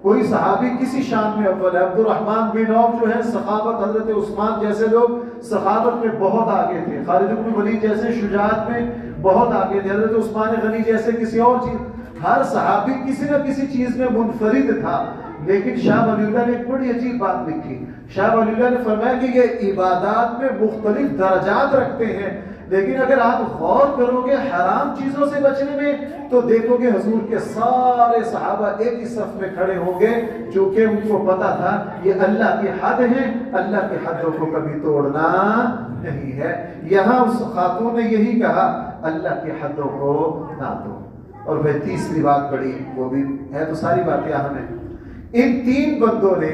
کوئی صحابی کسی شان میں اول ہے۔ عبد الرحمن بن عوف جو ہے سخاوت، حضرت عثمان جیسے لوگ سخاوت میں بہت آگے تھے، خالد بن ولید جیسے شجاعت میں بہت آگے تھے، حضرت عثمان غنی جیسے کسی اور چیز، ہر صحابی کسی نہ کسی چیز میں منفرد تھا۔ لیکن شاہ ولی اللہ نے ایک بڑی عجیب بات لکھی، شاہ ولی اللہ نے فرمایا کہ یہ عبادات میں مختلف درجات رکھتے ہیں، لیکن اگر آپ غور کرو گے حرام چیزوں سے بچنے میں تو دیکھو گے حضور کے سارے صحابہ ایک ہی صف میں کھڑے ہوں گے، چونکہ ان کو پتا تھا یہ اللہ کی حد ہے، اللہ کی حدوں کو کبھی توڑنا نہیں ہے۔ یہاں اس خاتون نے یہی کہا اللہ کی حدوں کو نہ توڑ۔ اور وہ تیسری بات بڑی، وہ بھی ہے تو ساری باتیں اہم ہیں، ان تین بندوں نے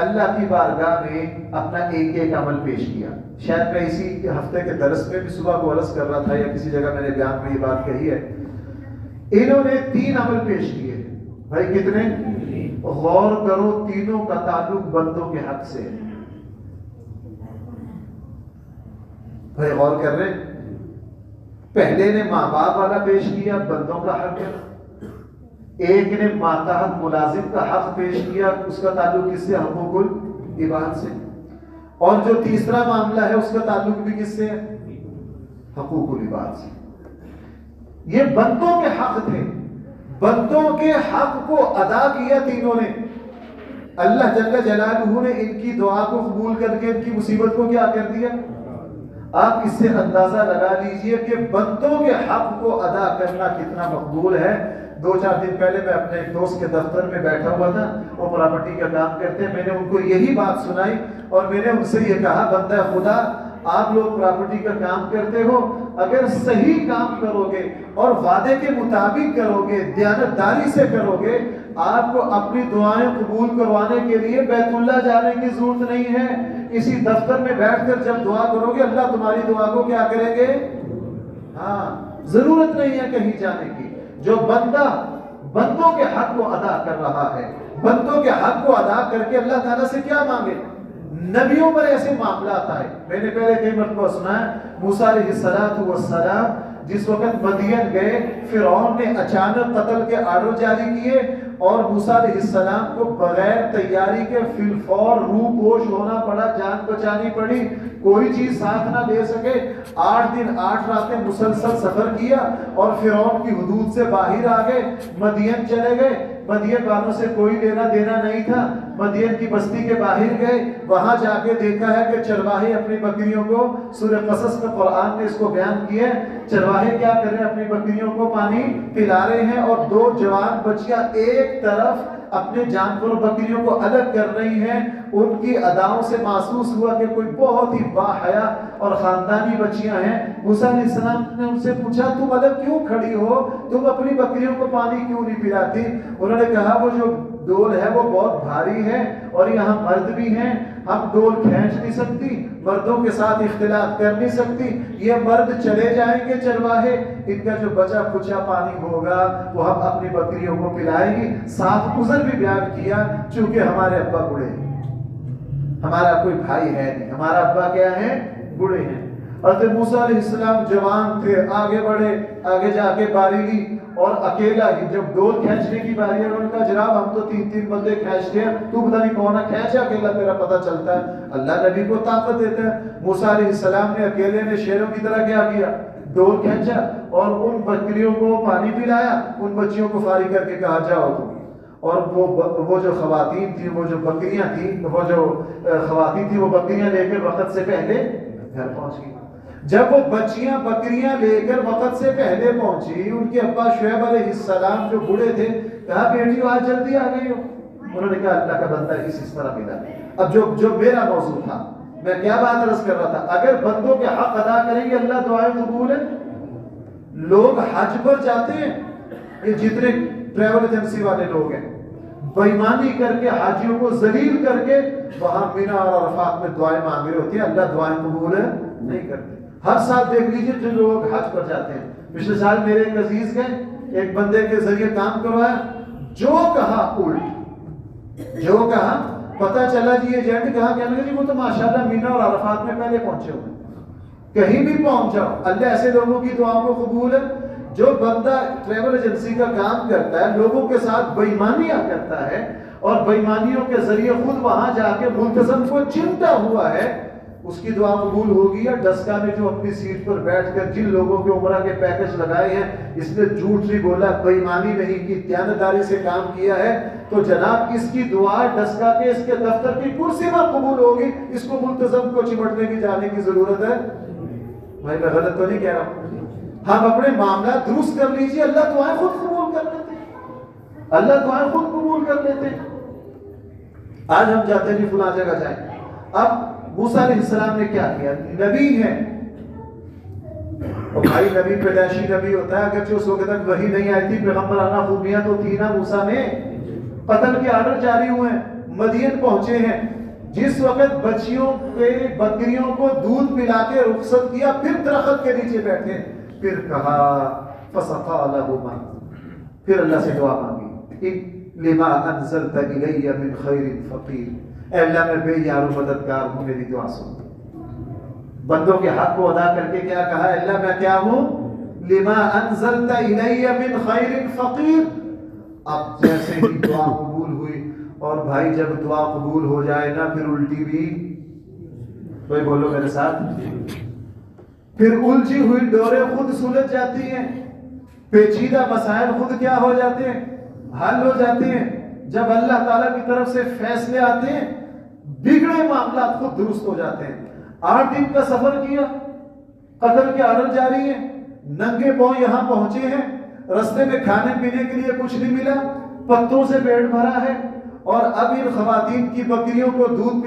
اللہ کی بارگاہ میں اپنا ایک ایک عمل پیش کیا۔ شاید میں اسی ہفتے کے درس میں بھی صبح کو عرض کر رہا تھا یا کسی جگہ میں نے بیان میں یہ بات کہی ہے، انہوں نے تین عمل پیش کیے۔ بھائی کتنے؟ غور کرو، تینوں کا تعلق بندوں کے حق سے۔ بھائی غور کر رہے ہیں؟ پہلے نے ماں باپ والا پیش کیا، بندوں کا حق ہے۔ ایک نے ماتحت ملازم کا حق پیش کیا، اس کا تعلق کس سے؟ حقوق العباد سے۔ اور جو تیسرا معاملہ ہے اس کا تعلق بھی کس سے ہے؟ حقوق العباد سے۔ یہ بندوں کے حق تھے، بندوں کے حق کو ادا کیا تینوں نے۔ اللہ جل جلالہ نے ان کی دعا کو قبول کر کے ان کی مصیبت کو کیا کر دیا؟ آپ اس سے اندازہ لگا لیجئے کہ بندوں کے حق کو ادا کرنا کتنا مقبول ہے۔ 2-4 دن پہلے میں اپنے ایک دوست کے دفتر میں بیٹھا ہوا تھا، وہ پراپرٹی کا کام کرتے ہیں، میں نے ان کو یہی بات سنائی اور میں نے ان سے یہ کہا بندہ خدا آپ لوگ پراپرٹی کا کام کرتے ہو، اگر صحیح کام کرو گے اور وعدے کے مطابق کرو گے، دیانتداری سے کرو گے، آپ کو اپنی دعائیں قبول کروانے کے لیے بیت اللہ جانے کی ضرورت نہیں ہے۔ اسی دفتر میں بیٹھ کر جب دعا کرو گے اللہ تمہاری دعا کو کیا کریں گے؟ ہاں، ضرورت نہیں ہے کہیں جانے کی۔ جو بندہ بندوں کے حق کو ادا کر رہا ہے، بندوں کے حق کو ادا کر کے اللہ تعالیٰ سے کیا مانگے؟ نبیوں پر ایسے معاملات آئے، میں نے پہلے کئی مرتبہ سنا ہے، موسیٰ علیہ السلام جس وقت مدین گئے، فرعون نے اچانک قتل کے آرڈر جاری کیے اور موسیٰ علیہ السلام کو بغیر تیاری کے فی الفور روح پوش ہونا پڑا، جان بچانی پڑی، کوئی چیز ساتھ نہ لے سکے۔ 8 دن 8 راتیں مسلسل سفر کیا اور فرعون کی حدود سے باہر آ گئے، مدین چلے گئے۔ مدین والوں سے کوئی لینا دینا نہیں تھا، مدین کی بستی کے باہر گئے، وہاں جا کے دیکھا ہے کہ چرواہے اپنی بکریوں کو، سورہ قصص میں قرآن نے اس کو بیان کیا ہے، چرواہے کیا کر رہے ہیں؟ اپنی بکریوں کو پانی پلا رہے ہیں اور 2 جوان بچیاں ایک طرف اپنے جانوروں بکریوں کو الگ کر رہی ہیں ان کی اداؤں سے محسوس ہوا کہ کوئی بہت ہی باحیا اور خاندانی بچیاں ہیں۔ موسیٰ علیہ السلام نے ان سے پوچھا تم الگ کیوں کھڑی ہو، تم اپنی بکریوں کو پانی کیوں نہیں پلاتی؟ انہوں نے کہا وہ جو ڈول ہے وہ بہت بھاری ہے اور یہاں مرد بھی ہیں، ہم ڈول کھینچ نہیں سکتی، مردوں کے ساتھ اختلاط کر نہیں سکتی، یہ مرد چلے جائیں گے چرواہے، ان کا جو بچا کھچا پانی ہوگا وہ ہم اپنی بکریوں کو پلائیں گی۔ ساتھ عذر بھی بیان کیا چونکہ ہمارے ابا بوڑھے ہیں، ہمارا کوئی بھائی ہے نہیں، ہمارا ابا کیا ہے، بوڑھے ہیں۔ حضرت موسیٰ علیہ السلام جوان تھے، آگے بڑھے، آگے جا کے باری لی اور اکیلا ہی جب ڈول کھینچنے کی باری ہے، انہوں نے کہا جناب ہم تو 3 بندے کھینچتے ہیں، تو پتہ نہیں کون ہے، کھینچ اکیلا تیرا پتہ چلتا ہے۔ اللہ نبی کو طاقت دیتا ہے۔ موسیٰ علیہ السلام نے اکیلے نے شیروں کی طرح کیا کیا، ڈول کھینچا اور ان بکریوں کو پانی پلایا، ان بچیوں کو فارغ کر کے کہا جاؤ تم۔ اور وہ جو خواتین تھی، وہ جو بکریاں تھیں، وہ جو خواتین تھی وہ بکریاں لے کر وقت سے پہلے گھر پہنچ گئی۔ جب وہ بچیاں بکریاں لے کر وقت سے پہلے پہنچی، ان کے ابا شعیب علیہ السلام جو بوڑھے تھے کہا بیٹیو آج جلدی آ گئی ہو؟ انہوں نے کہا اللہ کا بندہ اس طرح ملا۔ اب جو میرا موضوع تھا، میں کیا بات عرض کر رہا تھا، اگر بندوں کے حق ادا کریں گے اللہ دعائیں قبول ہے۔ لوگ حج پر جاتے ہیں، یہ جتنے ٹریول ایجنسی والے لوگ ہیں، بے ایمانی کر کے حاجیوں کو ذلیل کر کے وہاں مینا اور عرفات میں دعائیں مانگ رہے ہوتے ہیں، اللہ دعائیں قبول نہیں کرتے۔ ہر سال دیکھ لیجئے جو لوگ حج پر جاتے ہیں، پچھلے سال میرے ایک عزیز گئے، ایک بندے کے ذریعے کام کروایا، جو کہا الٹ، جو کہا پتہ چلا جی ایجنٹ کہا، کہنے لگے جی وہ تو ماشاءاللہ مینا اور عرفات میں پہلے پہنچے ہوئے، کہیں بھی پہنچ جاؤ، اللہ ایسے لوگوں کی دعاؤں کو قبول ہے۔ جو بندہ ٹریول ایجنسی کا کام کرتا ہے، لوگوں کے ساتھ بے ایمانیاں کرتا ہے اور بے ایمانیوں کے ذریعے خود وہاں جا کے ملتزم کو چمٹا ہوا ہے، اس کی دعا قبول ہوگی؟ یا ڈسکا میں جو اپنی سیٹ پر بیٹھ کر جن لوگوں کے عمرہ کے پیکج لگائے ہیں، اس نے جھوٹ نہیں بولا، بے ایمانی نہیں کی، دیانتداری سے کام کیا ہے، تو جناب اس کی دعا ڈسکا کے اس کے دفتر کی کرسی میں قبول ہوگی، اس کو ملتزم کو چمٹنے کی جانے کی ضرورت ہے؟ بھائی میں غلط تو نہیں کہہ رہا ہوں؟ ہم اپنے معاملات درست کر لیجئے، اللہ دعائیں خود قبول کر لیتے ہیں، اللہ دعائیں خود قبول کر لیتے ہیں۔ آج ہم جاتے ہیں فلاں جگہ جائیں، اب موسیٰ علیہ السلام نے کیا کیا، نبی ہیں، اور بھائی نبی پیدائشی نبی ہوتا ہے، اگرچہ اس وقت تک وحی نہیں آئی تھی، پیغمبرانہ خوبیاں تو تھی نا موسیٰ میں، قتل کے آرڈر جاری ہوئے ہیں، مدین پہنچے ہیں، جس وقت بچیوں کے بکریوں کو دودھ پلا کے رخصت کیا، پھر درخت کے نیچے بیٹھے، پھر کہا فَسَقَى لَهُمَا، پھر اللہ سے دعا مانگی، لِمَا أَنزَلْتَ إِلَيَّ مِنْ خَيْرٍ فَقِيرٍ، اے اللہ میں بے یار و مددگار ہوں، میری دعا سن۔ بندوں کے حق کو ادا کر کے کیا کہا، اللہ میں کیا ہوں، لِمَا أَنزَلْتَ إِلَيَّ مِنْ خَيْرٍ فَقِيرٍ۔ اب جیسے ہی دعا قبول ہوئی، اور بھائی جب دعا قبول ہو جائے نا، پھر الٹی بھی، کوئی بولو میرے ساتھ، پھر الجھی ہوئی ڈوریں خود سلجھ جاتی ہیں، پیچیدہ مسائل خود کیا ہو جاتے ہیں، حل ہو جاتے ہیں۔ جب اللہ تعالیٰ کی طرف سے فیصلے آتے ہیں، بگڑے معاملات خود درست ہو جاتے ہیں۔ 8 دن کا سفر کیا، قتل کے آرڈر جاری ہیں، ننگے پاؤں یہاں پہنچے ہیں، رستے میں کھانے پینے کے لیے کچھ نہیں ملا، پتوں سے پیٹ بھرا ہے، اور اب ان خواتین کی بکریوں کو دودھ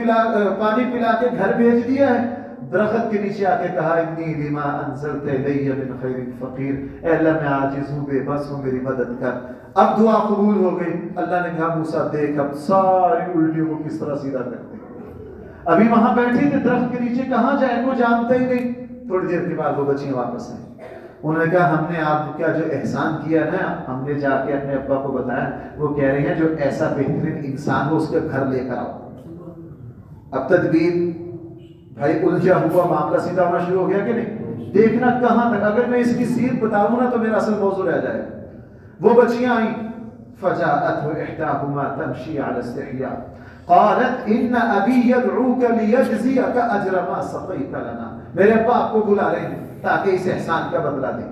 پانی پلا کے گھر بھیج دیا ہے۔ درخت کے نیچے آ کے کہا انی لما انزلت الی من خیر فقیر، اے اللہ میں عاجز ہوں، بے بس ہوں، میری مدد کر۔ اب دعا قبول ہو گئی۔ اللہ نے کہا موسیٰ دیکھ اب ساری الٹیوں کو کس طرح سیدھا کرتے ہیں۔ ابھی وہاں بیٹھے تھے درخت کے نیچے، کہاں جائے کو جانتا ہی نہیں۔ تھوڑی دیر کے بعد وہ بچیاں واپس آئیں، انہوں نے کہا ہم نے آپ کا جو احسان کیا نا، ہم نے جا کے اپنے ابا کو بتایا، وہ کہہ رہے ہیں جو ایسا بہترین انسان ہو اس کے گھر لے کر آؤ۔ اب تدبیر، بھائی الجھا ہوا معاملہ سیدھا ہونا شروع ہو گیا کہ نہیں؟ دیکھنا کہاں تک، اگر میں اس کی سیرت بتاؤں نا تو میرا اصل موضوع رہ جائے۔ وہ بچیاں آئیں، فجاءته احداهما تمشي على استحياء قالت ان ابي يدعوك ليجزيك اجر ما سقيت لنا، میرے ابا آپ کو بلا رہے ہیں تاکہ اس احسان کا بدلہ دیں۔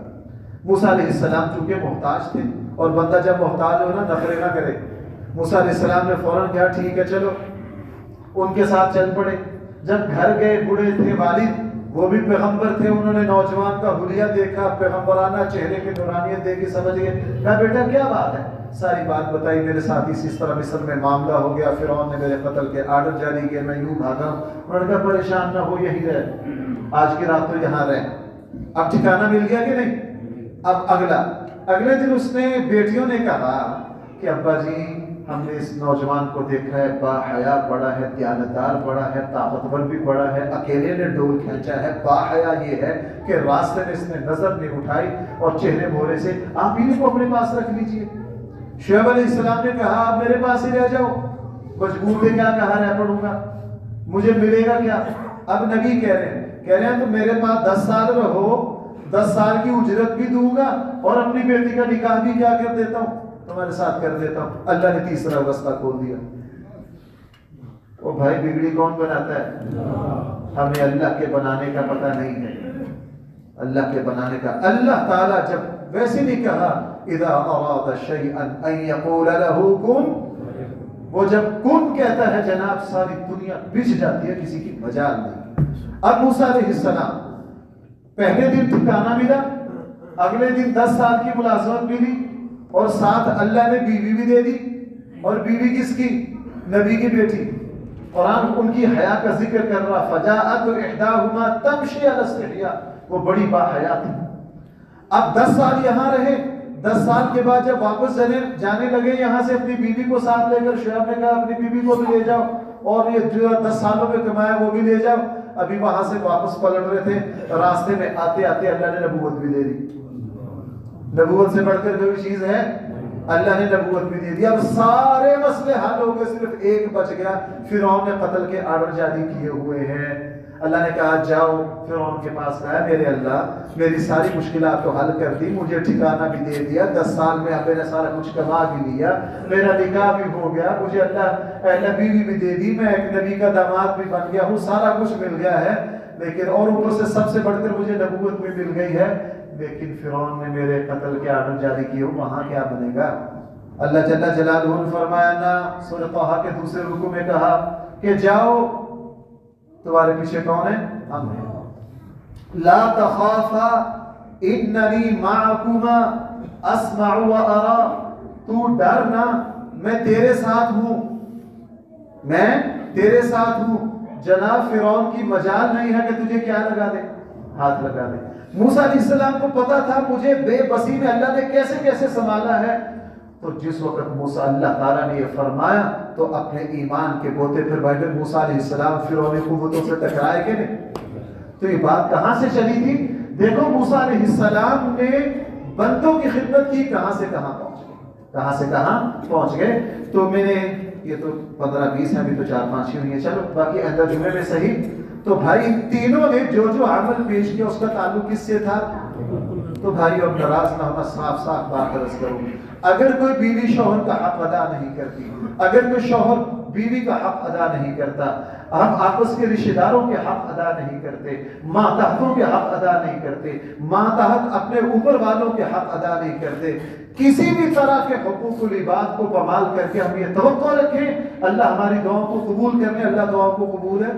موسیٰ علیہ السلام چونکہ محتاج تھے، اور بندہ جب محتاج ہو نا نخرے نہ کرے، موسیٰ علیہ السلام نے فوراً کہا ٹھیک ہے چلو، ان کے ساتھ چل پڑے۔ جب گھر گئے، بوڑھے تھے والد، وہ بھی پیغمبر تھے، انہوں نے نوجوان کا حلیہ دیکھا، پیغمبرانہ چہرے کے نورانیت دیکھی، سمجھ گئے، کہا بیٹا کیا بات ہے، ساری بات بتائی، میرے ساتھ اس طرح مصر میں معاملہ ہو گیا، فرعون نے میرے قتل کے آرڈر جاری کیے، میں یوں بھاگا ہوں۔ انہوں نے کہا پریشان نہ ہو، یہی رہ، آج کی رات تو یہاں رہ۔ اب ٹھکانہ مل گیا کہ نہیں؟ اب اگلے دن اس نے بیٹیوں نے کہا کہ ابا جی ہم نے اس نوجوان کو دیکھا ہے، با حیا بڑا ہے، دیانتدار بڑا ہے، طاقتور بھی بڑا ہے، اکیلے نے ڈول کھینچا ہے، با حیا یہ ہے کہ راستے میں اس نے نظر نہیں اٹھائی اور چہرے بھورے سے، آپ انہیں کو اپنے پاس رکھ لیجئے۔ شعیب علیہ السلام نے کہا آپ میرے پاس ہی رہ جاؤ، مجبور ہے کیا، کہاں رہ پڑوں گا، مجھے ملے گا کیا؟ اب نبی کہہ رہے ہیں تو میرے پاس 10 سال رہو، 10 سال کی اجرت بھی دوں گا اور اپنی بیٹی کا نکاح بھی کیا کر دیتا ہوں، تمہارے ساتھ کر دیتا ہوں۔ اللہ نے تیسرا رستہ کھول دیا۔ وہ بھائی بگڑی کون بناتا ہے؟ ہمیں اللہ کے بنانے کا پتہ نہیں ہے، اللہ کے بنانے کا۔ اللہ تعالیٰ جب ویسے نہیں کہا اذا اراد شیئا ان یقول له کن، وہ جب کن کہتا ہے جناب ساری دنیا بچ جاتی ہے، کسی کی مجال نہیں۔ اب موسیٰ علیہ السلام پہلے دن ٹھکانہ ملا، اگلے دن 10 سال کی ملازمت ملی، اور ساتھ اللہ نے بیوی بھی دے دی، اور بیوی کس کی؟ نبی کی بیٹی۔ قرآن ان کی حیا کا ذکر کر رہا، فجاءت احداہما تمشی علی استحیاء، وہ بڑی با حیا تھی۔ اب 10 سال یہاں رہے، 10 سال کے بعد جب واپس جانے لگے یہاں سے اپنی بیوی کو ساتھ لے کر، شعیب نے کہا اپنی بیوی کو بھی لے جاؤ اور یہ جو 10 سالوں میں کمایا وہ بھی لے جاؤ۔ ابھی وہاں سے واپس پلٹ رہے تھے، راستے میں آتے آتے اللہ نے نبوت بھی دے دی۔ نبوت سے بڑھ کر کوئی چیز ہے؟ اللہ نے نبوت بھی دے دی۔ اب سارے مسئلے حل ہو گئے، صرف ایک بچ گیا، فرعون نے قتل کے آرڈر جاری کیے ہوئے ہیں۔ اللہ نے کہا جاؤ فرعون کے پاس، کہا میرے اللہ میری ساری مشکلات کو حل کر دی، مجھے ٹھکانہ بھی دے دیا، 10 سال میں اب میں نے سارا کچھ کما بھی لیا، میرا نکاح بھی ہو گیا، مجھے اللہ بیوی بھی دے دی، میں ایک نبی کا داماد بھی بن گیا ہوں، سارا کچھ مل گیا ہے، لیکن اور اوپر سے سب سے بڑھ کر مجھے نبوت بھی مل گئی ہے، لیکن فرعون نے میرے قتل کے آرڈر جاری کیے، وہاں کیا بنے گا؟ اللہ جل جلالہ نے فرمایا نا، سورہ طٰہٰ کے دوسرے رکوع میں کہا کہ جاؤ، تمہارے پیچھے کون ہے؟ ہم ہیں۔ لا تخافا اننی معکما اسمع و ارا، تو ڈرنا میں تیرے ساتھ ہوں، میں تیرے ساتھ ہوں۔ جناب فرعون کی مجال نہیں ہے کہ تجھے کیا لگا دے، ہاتھ لگا دے۔ موسیٰ علیہ السلام کو پتا تھا مجھے بے بسی میں اللہ نے کیسے کیسے سنبھالا ہے، تو جس وقت موسیٰ اللہ تعالیٰ نے یہ فرمایا تو اپنے ایمان کے بوتے پھر بھائی موسیٰ علیہ السلام فرعونی قوتوں سے ٹکرائے کہ نہیں؟ تو یہ بات کہاں سے چلی تھی؟ دیکھو موسیٰ علیہ السلام نے بندوں کی خدمت کی، کہاں سے کہاں پہنچ گئے، کہاں سے کہاں پہنچ گئے۔ تو میں نے یہ تو 15-20 ہیں، ابھی تو 4-5 ہی ہوئی ہیں، چلو باقی اندر جمعے میں صحیح۔ تو بھائی تینوں نے جو جو عمل پیش کیا اس کا تعلق کس سے تھا؟ تو بھائی اب ناراض نہ ہونا، صاف صاف بات عرض کروں، اگر کوئی بیوی شوہر کا حق ادا نہیں کرتی، اگر کوئی شوہر بیوی کا حق ادا نہیں کرتا، ہم آپس کے رشتہ داروں کے حق ادا نہیں کرتے، ماتحتوں کے حق ادا نہیں کرتے، ماتحت اپنے اوپر والوں کے حق ادا نہیں کرتے، کسی بھی طرح کے حقوق العباد کو پامال کر کے ہم یہ توقع رکھیں اللہ ہماری دعاؤں کو قبول کرنے، اللہ دعاؤں کو قبول ہے۔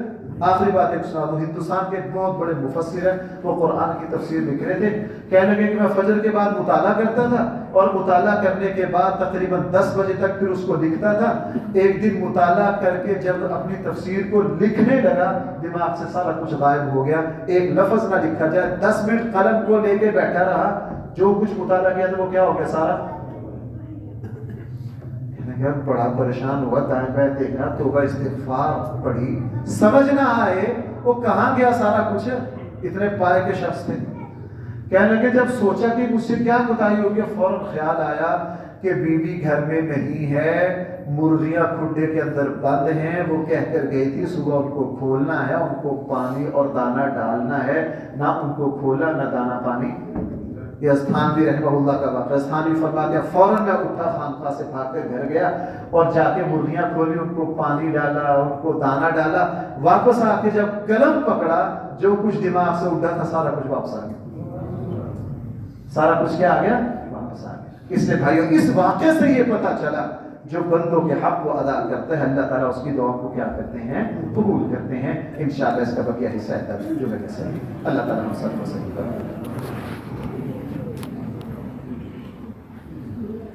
آخری بات ایک سنا دو، ہندوستان کے بہت بڑے مفسر ہیں، وہ قرآن کی تفسیر لکھ رہے تھے، کہنے لگے کہ میں فجر کے بعد مطالعہ کرتا تھا اور مطالعہ کرنے کے بعد تقریباً 10 بجے تک پھر اس کو لکھتا تھا۔ ایک دن مطالعہ کر کے جب اپنی تفسیر کو لکھنے لگا دماغ سے سارا کچھ غائب ہو گیا، ایک لفظ نہ لکھا جائے، 10 منٹ قلم کو لے کے بیٹھا رہا، جو کچھ مطالعہ کیا تھا وہ کیا ہو گیا سارا۔ بڑا پریشان ہوا، دائیں بائیں دیکھا، توبہ استغفار پڑھی، سمجھ نہ آئے وہ کہاں گیا سارا کچھ، اتنے پائے کے شخص تھے۔ کہنے لگے جب سوچا کہ مجھ سے کیا کوتاہی ہو گیا، فوراً خیال آیا کہ بیوی گھر میں نہیں ہے، مرغیاں کھڈے کے اندر بند ہیں، وہ کہہ کر گئی تھی صبح ان کو کھولنا ہے، ان کو پانی اور دانہ ڈالنا ہے، نہ ان کو کھولا نہ دانہ پانی۔ یہ استھانوی رحمہ اللہ کا واقعہ، استھانوی فرماتے ہیں فوراً میں اٹھا، خانقاہ سے بھاگ کر گھر گیا اور جا کے مرغیاں کھولی، ان کو پانی ڈالا، ان کو دانہ ڈالا، واپس آ کے جب قلم پکڑا جو کچھ دماغ سے اٹھا تھا سارا کچھ واپس آ گیا، سارا کچھ کیا آ گیا؟ واپس آ گیا۔ اس نے بھائیو اس واقعے سے یہ پتہ چلا جو بندوں کے حق کو ادا کرتا ہے اللہ تعالیٰ اس کی دعا کو کیا کرتے ہیں؟ قبول کرتے ہیں۔ انشاءاللہ اس کا بقیہ حصہ ہے جو میں نے صحیح اللہ تعالیٰ ہم سب کو صحیح کرے۔